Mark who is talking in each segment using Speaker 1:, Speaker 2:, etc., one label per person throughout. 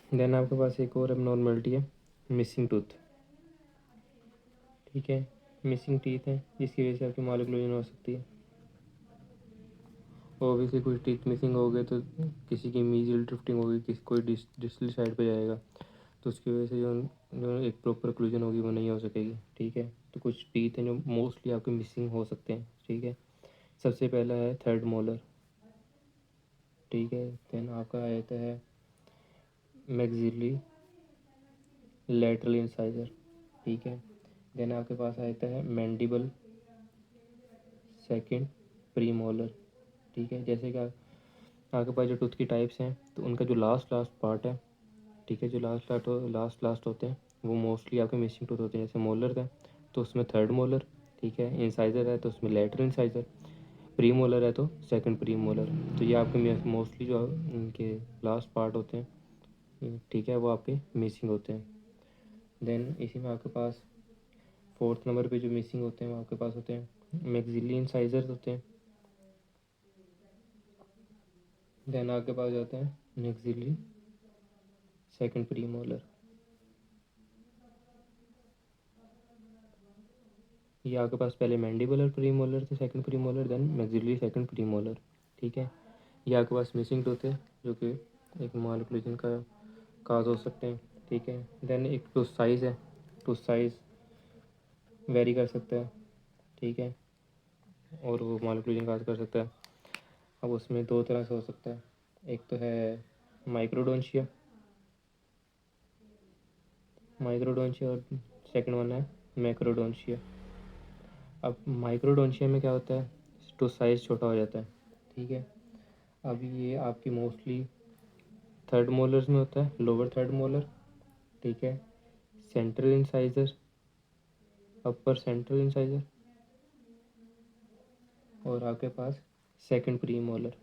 Speaker 1: Then आपके पास एक और एबनॉर्मलिटी है, मिसिंग टूथ। ठीक है, मिसिंग टीथ है जिसकी वजह से आपकी मालिक्यूलेशन हो सकती है। ऑब्वियसली कुछ टीथ मिसिंग हो गए तो किसी की मीजियल ड्रिफ्टिंग होगी, किसी कोई डिस्टल साइड पे जाएगा, तो उसकी वजह से जो जो एक प्रॉपर क्लूजन होगी वो नहीं हो सकेगी। ठीक है, तो कुछ टीथ हैं जो मोस्टली आपके मिसिंग हो सकते हैं। ठीक है, सबसे पहला है थर्ड मोलर। ठीक है, देन आपका आता है मैक्सिलरी लैटरल इंसाइजर। ठीक है, देन आपके पास आता है मैंडिबल सेकंड प्रीमोलर। ठीक है, जैसे कि आपके पास जो टूथ की टाइप्स हैं तो उनका जो लास्ट लास्ट पार्ट है, ठीक है, जो लास्ट होते हैं वो मोस्टली आपके मिसिंग टूथ होते हैं। जैसे मोलर है तो उसमें थर्ड मोलर, ठीक है, इंसाइजर है तो उसमें लेटरल इंसाइजर, प्री मोलर है तो सेकंड प्री मोलर। तो ये आपके मोस्टली जो इनके लास्ट पार्ट होते हैं, ठीक है, वो आपके मिसिंग होते हैं। देन इसी में आपके पास फोर्थ नंबर पे जो मिसिंग होते हैं वो आपके पास होते हैं मैक्सिलरी इंसाइजर्स होते हैं। देन आपके पास जाते हैं मैक्सिलरी सेकंड प्री मोलर। ये आपके पास पहले मैंडिबुलर प्री मोलर थे, second premolar, then maxillary second premolar. ठीक है, ये आपके पास मिसिंग टूथ है जो कि एक मालिक्यूलेशन का काज हो सकते हैं। ठीक है, देन एक टूथ साइज़ है, टूथ साइज़ वेरी कर सकता है। ठीक है, और वो मालिक्यूलेशन काज कर सकता है। अब उसमें दो तरह से हो सकता है, एक तो है माइक्रोडोंशिया माइक्रोडोंशिया और सेकंड वन है मैक्रोडोंशिया। अब माइक्रोडोंशिया में क्या होता है, तो साइज़ छोटा हो जाता है। ठीक है, अब ये आपकी मोस्टली थर्ड मोलर्स में होता है, लोअर थर्ड मोलर। ठीक है, सेंट्रल इंसाइजर, अपर सेंट्रल इंसाइजर, और आपके पास सेकंड प्री मोलर।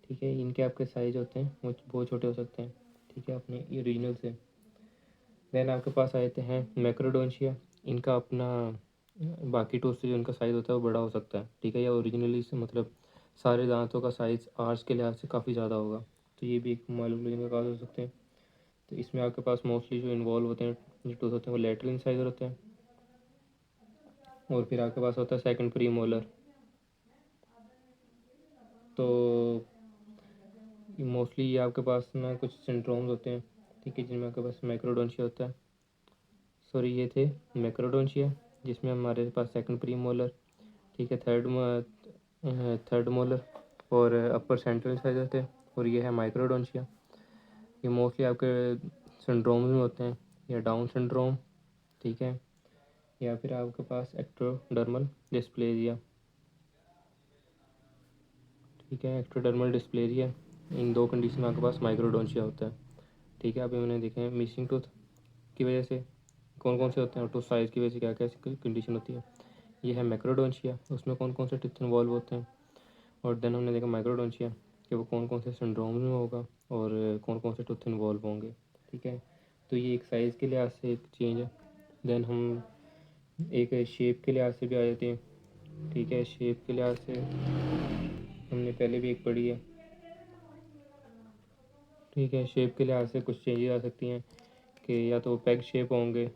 Speaker 1: ठीक है, इनके आपके साइज होते हैं वो बहुत छोटे हो सकते हैं। ठीक है, अपने ओरिजिनल से। देन आपके पास आते हैं मैक्रोडोंशिया। इनका अपना बाकी टूथ से जो इनका साइज़ होता है वो बड़ा हो सकता है। ठीक है, या ओरिजिनली से मतलब सारे दांतों का साइज़ आर्च के लिहाज से काफ़ी ज़्यादा होगा, तो ये भी एक माइक्रोडोंशिया का काज हो सकते हैं। तो इसमें आपके पास मोस्टली जो इन्वॉल्व होते हैं जो टूथ होते हैं वो लेटरल इंसाइजर होते हैं, और फिर आपके पास होता है सेकंड प्री मोलर। तो मोस्टली ये आपके पास ना कुछ सिंड्रोम्स होते हैं, ठीक है, जिनमें आपके पास मैक्रोडोंशिया होता है। सॉरी, ये थे मैक्रोडोंशिया जिसमें हमारे पास सेकंड प्री मोलर, ठीक है, थर्ड मोलर और अपर सेंट्रल इंसाइजर थे, और ये है माइक्रोडोंशिया। ये मोस्टली आपके सिंड्रोम्स में होते हैं, या डाउन सिंड्रोम, ठीक है, या फिर आपके पास एक्टोडर्मल डिस्प्लेजिया। ठीक है, एक्टोडर्मल डिस्प्लेजिया, इन दो कंडीशन में आपके पास माइक्रोडोंशिया होता है। ठीक है, अभी मैंने देखे हैं मिसिंग टूथ की वजह से कौन कौन से होते हैं और टूथ साइज़ की वजह से क्या क्या कंडीशन होती है। ये है मैक्रोडोंशिया, उसमें कौन कौन से टिथ इन्वॉल्व होते हैं, और देन हमने देखा माइक्रोडोंशिया कि वो कौन कौन से सिंड्रोम्स में होगा और कौन कौन से टूथ इन्वॉल्व होंगे। ठीक है, तो ये एक साइज़ के लिहाज से एक चेंज है। देन हम एक शेप के लिहाज से भी आ जाते हैं। ठीक है, शेप के लिहाज से हमने पहले भी एक पढ़ी है। ठीक है, शेप के लिहाज से कुछ चेंजेस आ सकती हैं कि या तो पैग शेप होंगे,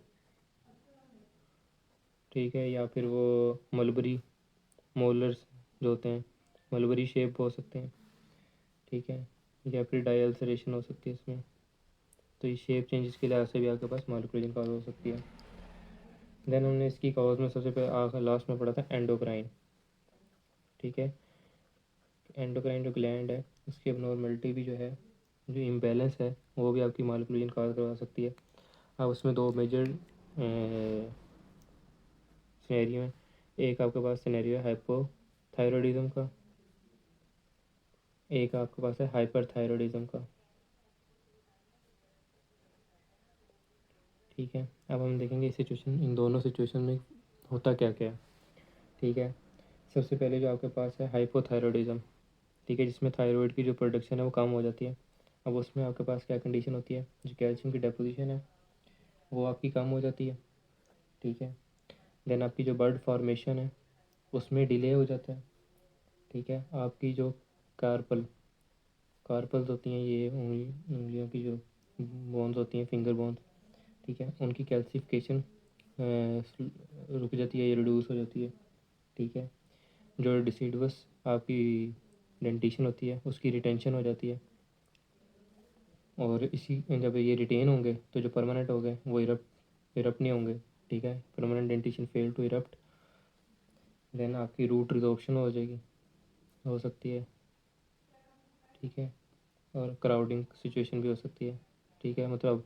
Speaker 1: ठीक है, या फिर वो मलबरी मोलर्स जो होते हैं मलबरी शेप हो सकते हैं। ठीक है, या फिर डाई अल्सरेशन हो सकती है इसमें। तो ये शेप चेंजेस के लिहाज से भी आपके पास मालिक्यूलेशन कॉज हो सकती है। देन हमने इसकी कॉज में सबसे पहले आखिर लास्ट में पढ़ा था एंडोक्राइन। ठीक है, एंडोक्राइन जो ग्लैंड है उसकी abnormality भी जो है, जो इम्बैलेंस है, वो भी आपकी मालिक्यूलेशन कॉज करवा सकती है। अब उसमें दो मेजर सिनेरियो है। एक आपके पास सिनेरियो है हाइपोथायरॉयडिज्म का, एक आपके पास है हाइपरथायरॉयडिज्म का। ठीक है, अब हम देखेंगे इस सिचुएशन, इन दोनों सिचुएशन में होता क्या क्या है। ठीक है, सबसे पहले जो आपके पास है हाइपोथायरॉयडिज्म, ठीक है, जिसमें थायराइड की जो प्रोडक्शन है वो कम हो जाती है। अब उसमें आपके पास क्या कंडीशन होती है, जो कैल्शियम की डेपोजिशन है वो आपकी कम हो जाती है। ठीक है, देन आपकी जो बर्ड फॉर्मेशन है उसमें डिले हो जाता है। ठीक है, आपकी जो कार्पल कार्पल्स होती हैं, ये उंगलियों की जो बोन्स होती हैं, फिंगर बोन्स, ठीक है, उनकी कैल्सिफिकेशन रुक जाती है या रिड्यूस हो जाती है, ठीक है। जो डिसिडुअस आपकी डेंटिशन होती है उसकी रिटेंशन हो जाती है, और इसी जब ये रिटेन होंगे तो जो परमानेंट हो गए वो इरप्ट नहीं होंगे, ठीक है। Permanent dentition fail to erupt, then आपकी रूट रिजॉर्प्शन हो सकती है, ठीक है। और क्राउडिंग सिचुएशन भी हो सकती है, ठीक है। मतलब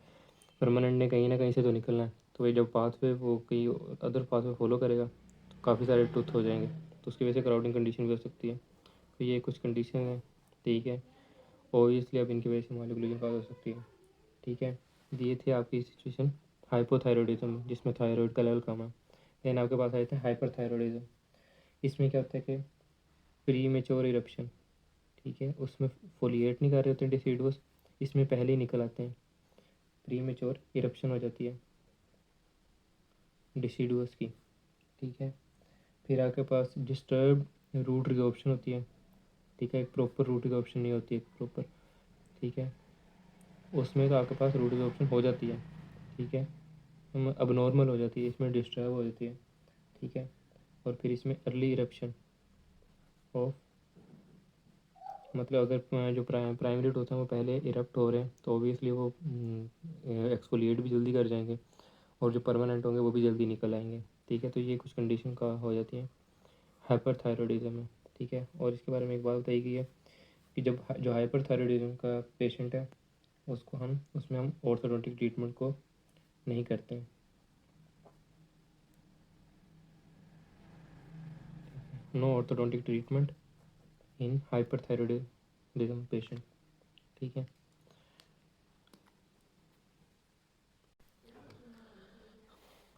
Speaker 1: परमानेंट ने कहीं ना कहीं से तो निकलना है, तो ये जब पाथवे वो कहीं अदर पाथवे फॉलो करेगा तो काफ़ी सारे टूथ हो जाएंगे, तो उसकी वजह से क्राउडिंग कंडीशन भी हो सकती है। तो ये कुछ कंडीशन है, ठीक है। ओबियसली अब इनकी वजह से मालिकुलेशन कॉज हो सकती है, ठीक है। ये थी आपकी सिचुएशन हाइपोथायरॉयडिज्म में, जिसमें थायराइड का लेवल कम है। देन आपके पास आए थे हाइपरथायरॉयडिज्म। इसमें क्या होता है कि प्री मेच्योर इरप्शन, ठीक है, उसमें फोलिएट नहीं कर रहे होते हैं डिसीडुअस, इसमें पहले ही निकल आते हैं, प्री मेच्योर इरप्शन हो जाती है डिसीडुअस की, ठीक है। फिर आपके पास डिस्टर्ब रूट रिजॉर्प्शन होती है, ठीक है, एक प्रॉपर रूट रिजॉर्प्शन नहीं होती है प्रॉपर, ठीक है। उसमें तो आपके पास रूट रिजॉर्प्शन हो जाती है, ठीक है, अब नॉर्मल हो जाती है, इसमें डिस्टर्ब हो जाती है, ठीक है। और फिर इसमें अर्ली इरप्शन ऑफ, मतलब अगर जो प्राइमरी रूट होते हैं वो पहले इरप्ट हो रहे हैं तो ऑब्वियसली वो एक्सफोलिएट भी जल्दी कर जाएंगे, और जो परमानेंट होंगे वो भी जल्दी निकल आएंगे, ठीक है। तो ये कुछ कंडीशन का हो जाती है हाइपरथायरॉयडिज्म में, ठीक है। और इसके बारे में एक बात बताई गई है कि जब जो हाइपरथायरॉयडिज्म का पेशेंट है उसमें हम ऑर्थोडोंटिक ट्रीटमेंट को नहीं करते हैं, no orthodontic treatment in hyperthyroidism patient, ठीक है।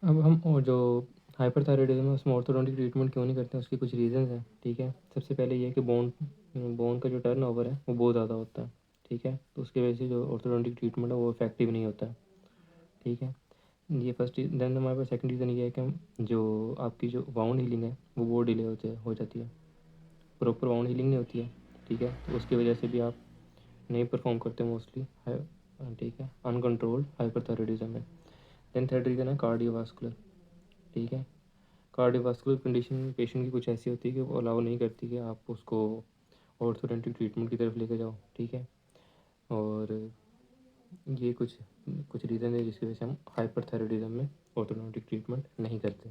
Speaker 1: अब हम और जो हाइपरथायरॉयडिज्म है उसमें ऑर्थोडोंटिक ट्रीटमेंट क्यों नहीं करते हैं, उसके कुछ रीजंस हैं, ठीक है। सबसे पहले ये है कि बोन का जो टर्न ओवर है वो बहुत ज़्यादा होता है, ठीक है, तो उसकी वजह से जो ऑर्थोडोंटिक ट्रीटमेंट है वो इफेक्टिव नहीं होता है, ठीक है। ये फर्स्ट। देन हमारे पास सेकंड रीज़न ये है कि जो आपकी जो वाउंड हीलिंग है वो बहुत डिले हो जाती है, प्रॉपर वाउंड हीलिंग नहीं होती है, ठीक है, तो उसकी वजह से भी आप नहीं परफॉर्म करते मोस्टली, ठीक है, अनकंट्रोल्ड हाइपरथायरॉयडिज्म में। देन थर्ड रीज़न है कार्डियोवास्कुलर, ठीक है। कार्डियोवास्कुलर कंडीशन पेशेंट की कुछ ऐसी होती है कि वो अलाउ नहीं करती कि आप उसको ऑर्थोडेंटिक ट्रीटमेंट की तरफ लेके जाओ, ठीक है। और ये कुछ कुछ रीज़न है जिसकी वजह से हम हाइपरथायरॉयडिज्म में ऑर्थोडेंटिक ट्रीटमेंट नहीं करते।